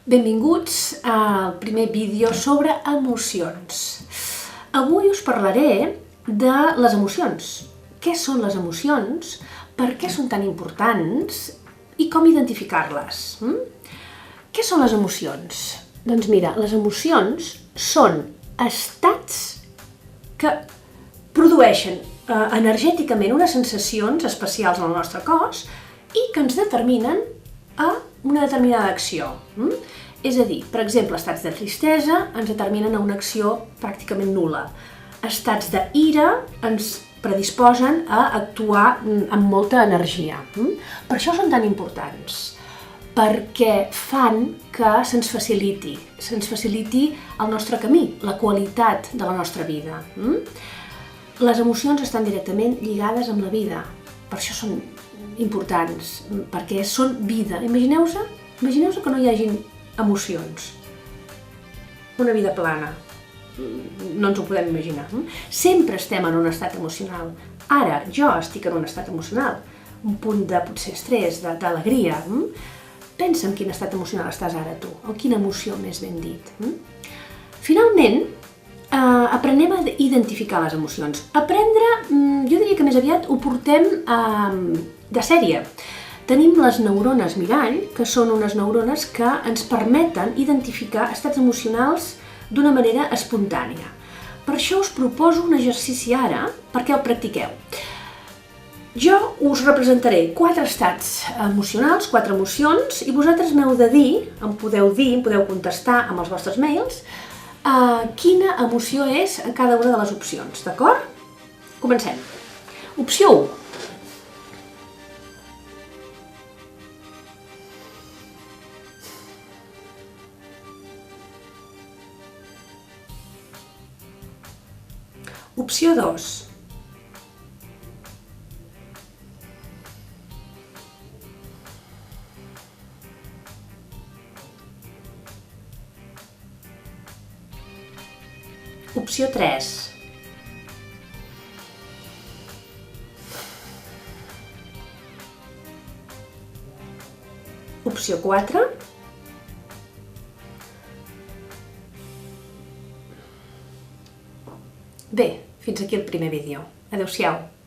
Benvinguts al primer vídeo sobre emocions. Avui us parlaré de les emocions. Què són les emocions? Per què són tan importants? I com identificar-les? Què són les emocions? Doncs mira, les emocions són estats que produeixen energèticament unes sensacions especials en el nostre cos i que ens determinen a una determinada acció. És a dir, per exemple, estats de tristesa ens determinen a una acció pràcticament nul·la. Estats d'ira ens predisposen a actuar amb molta energia. Per això són tan importants, perquè fan que se'ns faciliti el nostre camí, la qualitat de la nostra vida. Les emocions estan directament lligades amb la vida, per això són importants, perquè són vida. Imagineu-vos que no hi hagin emocions. Una vida plana. No ens ho podem imaginar. Sempre estem en un estat emocional. Ara, jo estic en un estat emocional. Un punt de, potser, estrès, d'alegria. Pensa en quin estat emocional estàs ara tu, o quina emoció més ben dit. Finalment, aprenem a identificar les emocions. Aprendre, jo diria que més aviat ho portem de sèrie. Tenim les neurones mirall, que són unes neurones que ens permeten identificar estats emocionals d'una manera espontània. Per això us proposo un exercici ara perquè el practiqueu. Jo us representaré 4 estats emocionals, 4 emocions, i vosaltres m'heu de dir, em podeu contestar amb els vostres mails, quina emoció és en cada una de les opcions, d'acord? Comencem. Opció 1. Opció 2. Opció 3. Opció 4. Bé, fins aquí el primer vídeo. Adéu-siau.